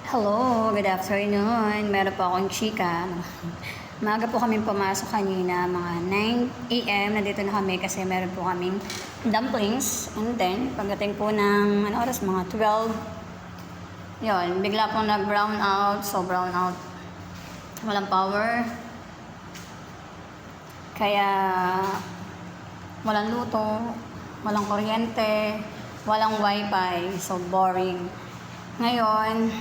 Hello, good afternoon. Meron po akong chika. Maaga po kaming pumasok kanina, mga 9 a.m. Nandito na kami kasi meron po kaming dumplings. And then, pagdating po ng oras, mga 12. Yun, bigla pong nag-brown out. So, brown out. Walang power. Kaya, walang luto, walang kuryente, walang wifi. So, boring. Ngayon,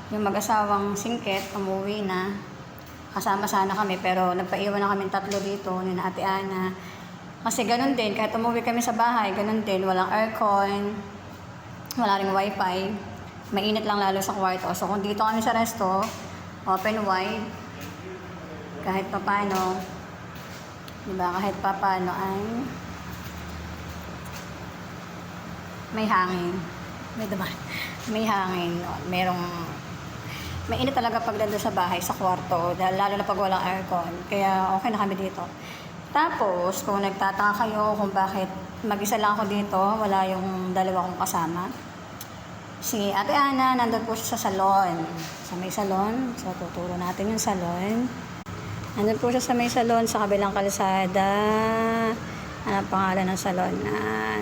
yung mag-asawang singkit, umuwi na. Kasama sana kami, pero nagpaiwan na kami tatlo dito, ni Ate Ana. Kasi ganun din, kahit umuwi kami sa bahay, ganun din, walang aircon, wala ring wifi. Mainit lang lalo sa kwarto. So kung dito kami sa resto, open wide, kahit pa paano, diba, kahit pa paano ay may hangin. May hangin, may init talaga pag nandun sa bahay, sa kwarto, lalo na pag walang aircon. Kaya okay na kami dito. Tapos, kung nagtataka kayo kung bakit mag-isa lang ako dito, wala yung dalawa kong kasama. Si Ate Ana, nandun po siya sa salon. Sa may salon. So, tuturo natin yung salon. Nandun po siya sa may salon, sa kabilang kalsada. Ano ang pangalan ng salon?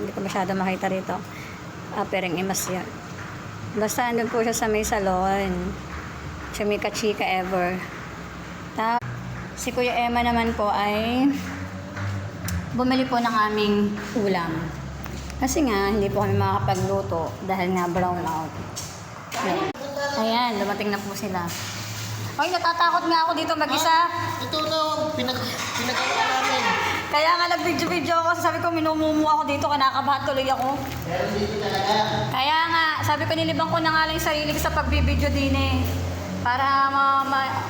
Hindi ko masyado makita rito. Pereng Imas yan. Basta nandun po siya sa may salon. Siya may kachika ever. Tapos, si Kuya Emma naman po ay bumili po ng aming ulam. Kasi nga, hindi po kami makakapagluto dahil nga brown out. Ayan, dumating na po sila. Ay, natatakot nga ako dito mag-isa. Ito daw, pinagawa namin. Kaya nga nag-video-video ako. Sabi ko, minumumu ako dito. Kinakabahan tuloy ako. Pero dito talaga. Kaya nga, sabi ko, nilibang ko na nga lang yung sarili ko sa pagbibideo din eh. Para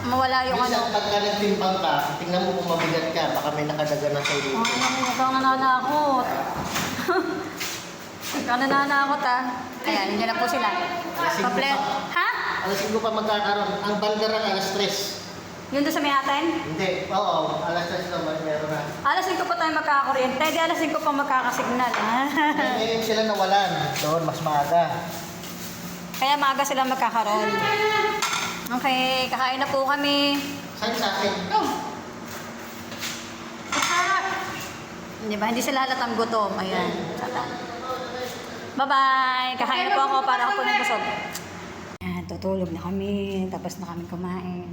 mawala yung Minsan, pagka nagtimpang ka, tingnan mo kung mabigat ka, baka may nakadaga na sa'yo dito. Mukhang nananakot. Mukhang nananakot ah. Ayan, nandiyan na po sila. Ha? Alas 5 pa magkakaroon. Ang bandarang alas 3. Yun doon sa may atin? Hindi, oo. Alas 3 naman meron na. Alas 5 pa tayo magkakakuryente. Di alas 5 pa magkakasignal. Ngayon sila nawalan. Doon, mas maaga. Kaya maaga sila magkakaroon. Okay, kakain na po kami. Saan sa akin? Di ba? Hindi sila halatang gutom. Ayan. Bye-bye! Kakain na po ako para ako po ng busog. Ayan, tutulog na kami. Tapos na kami kumain.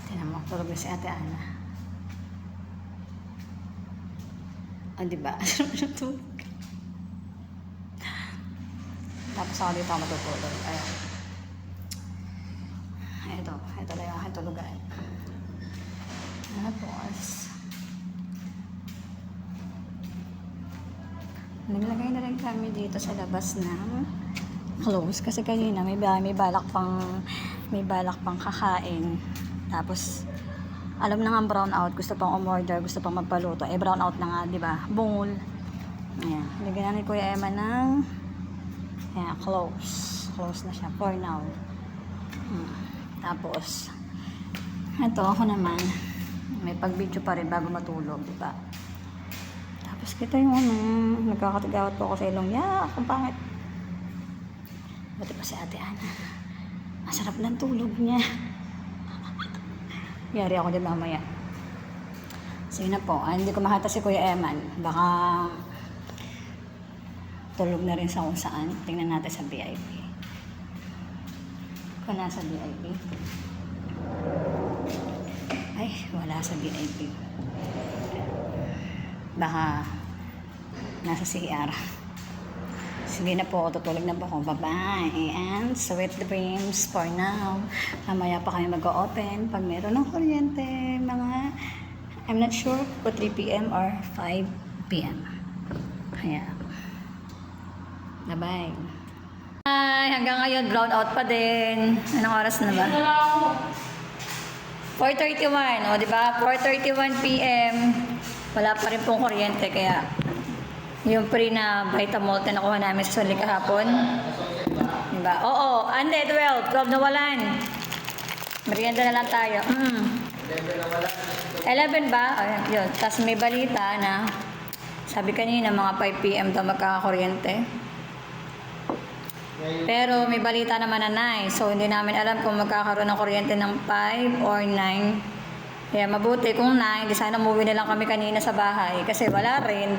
Tingnan mo, tulog na si Ate Ana. Di ba? Tulog. Tapos ako dito ako matutulog. Ayan. Ito na yung aking tulugan. Tapos, naglagay na rin kami dito sa labas ng clothes kasi kanina may balak pang kakain. Tapos alam na nga brown out, gusto pang umorder, gusto pang magpaluto. Brown out na nga, di ba? Bungol. Ayan, lagyan na ni Kuya Emma ng close na siya for now. Tapos ito ako naman may pag-video pa rin bago matulog, di ba? Tapos kita yung nagkakatigawat po ako sa ilong. Akong pangit. Buti pa si Ate Ana. Masarap ng tulog niya. Yari ako din mamaya. Sige na po. Hindi ko makita si Kuya Eman. Baka tulog na rin sa kung saan. Tingnan natin sa VIP. Kung nasa VIP. Ay, wala sa VIP. Baka nasa CR. Sige na po, tutulog na po ako. Bye-bye. And sweet dreams for now. Mamaya pa kami mag-open pag meron ng kuryente. I'm not sure kung 3 p.m. or 5 p.m. Kaya, bye-bye. Ay, hanggang ngayon, brown out pa din. Anong oras na ba? 4:31. O, diba? 4:31 p.m. Wala pa rin pong kuryente, kaya yung free na Vitamalt na nakuha namin sa Suli kahapon. Diba? Oo, ande, 12 na walan. Merienda na lang tayo. 11 ba? Ayan, yun. Tapos may balita na sabi kanina mga 5 p.m. daw magkakakuryente. Pero may balita naman na 9. So, hindi namin alam kung magkakaroon ng kuryente ng 5 or 9. Kaya mabuti kung 9. Di sana umuwi na lang kami kanina sa bahay. Kasi wala rin.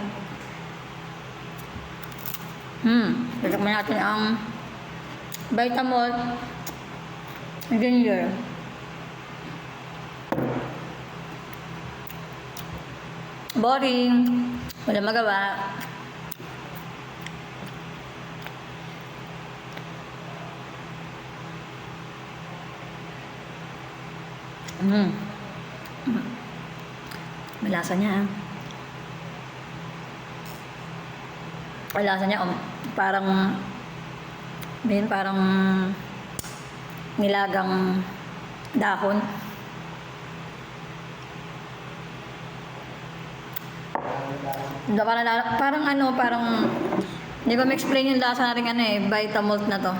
Tikman natin ang Vitamalt Ginger. Boring. Wala magawa. Malasa niya. Malasa niya, parang nilagang dahon. Parang hindi ko ma-explain yung lasa natin Vitamalt na to.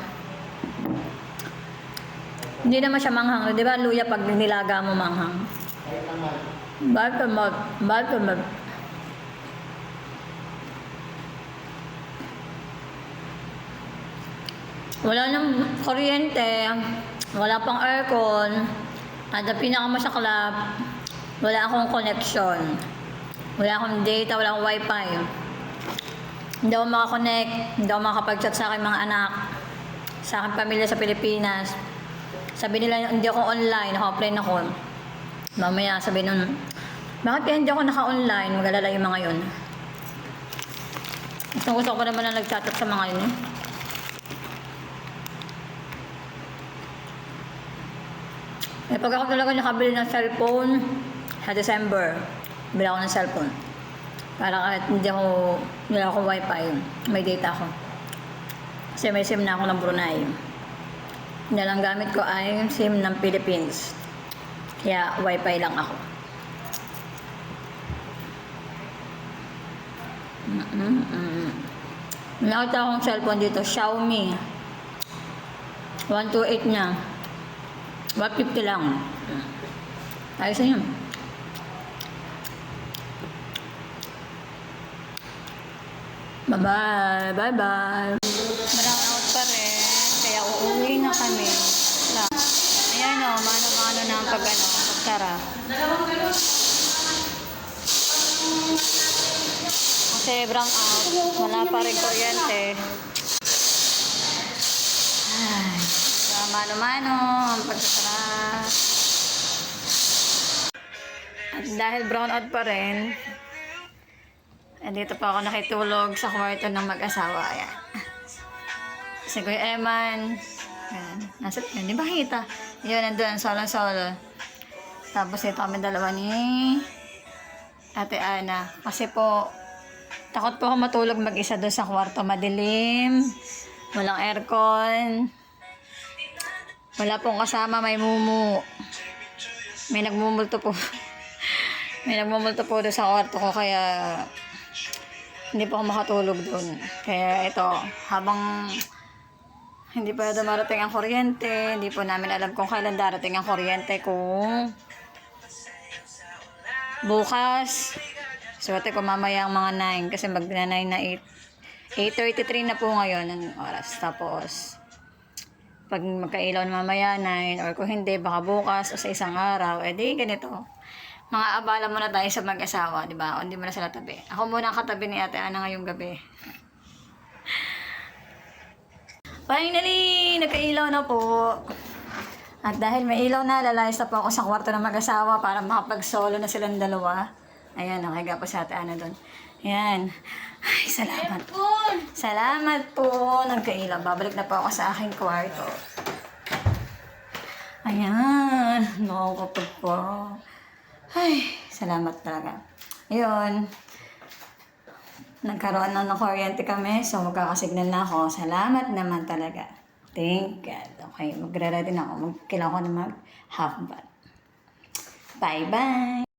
Hindi naman siya manghang. Di ba luya pag nilaga mo manghang? Vitamalt. Wala nang kuryente, wala pang aircon, at ang pinakamasaklap, wala akong connection. Wala akong data, wala akong wifi. Hindi ako makakonect, hindi ako makakapag-chat sa aking mga anak, sa aking pamilya sa Pilipinas. Sabi nila, hindi ako online, naka-offline ako. Mamaya sabi nun, bakit kaya hindi ako naka-online? Mag-alala yung mga yun. Gusto ko naman na nag-chat sa mga yun eh. Pag ako talaga nakabili ng cellphone sa December, bili ako ng cellphone. Para kahit hindi ako wifi, may data ako. Kasi may SIM na ako ng Brunei. Hindi lang gamit ko ay SIM ng Philippines. Kaya wifi lang ako. Nakita akong cellphone dito, Xiaomi. 128 niya. 150 lang. Ayos na yun. Bye-bye. Bye-bye. Marang out pa rin. Kaya uuwi na kami. Ayan o, mano-mano na ang pagtara. Kasi brown out. Wala pa rin kuryente. Ay. Mano-mano ang pagtatra. At dahil brown out pa rin, dito pa ako nakitulog sa kwarto ng mag-asawa. Ayan. Si Kuya Eman. Ayan. Nasa, hindi ba kita? Yun, nandun, solo-solo. Tapos ito kami dalawa ni Ate Ana. Kasi po, takot po ako matulog mag-isa doon sa kwarto. Madilim. Walang aircon. Wala pong kasama, may mumu. May nagmumulto po. May nagmumulto po doon sa kwarto ko, kaya hindi po ako makatulog doon. Kaya ito, habang hindi pa dumarating ang kuryente, hindi po namin alam kung kailan darating ang kuryente, kung bukas. Swerte ko mamaya ang mga 9 kasi mag-9 na 8:33 na po ngayon ang oras. Tapos pag magkailaw na mamaya 9 or kung hindi baka bukas o sa isang araw, di ganito. Mga abala muna tayo sa mag-asawa, di ba? O hindi mo na sila tabi. Ako muna ang katabi ni Ate Ana ngayong gabi. Finally, nagkailaw na po. At dahil may ilaw na, lalayas na po ako sa kwarto ng mag-asawa para makapag-solo na silang dalawa. Ayan, nakahiga po si Ate Ana doon. Ayan. Ay, salamat. Salamat po. Nagkailaw. Babalik na po ako sa aking kwarto. Ayan. Nakakapag po. Ay, salamat talaga. Ayun. Nagkaroon na ng kuryente kami. So, magkakasignal na ako. Salamat naman talaga. Thank God. Okay, magre-ready na ako. Kailangan ko na mag-half bath. Bye-bye.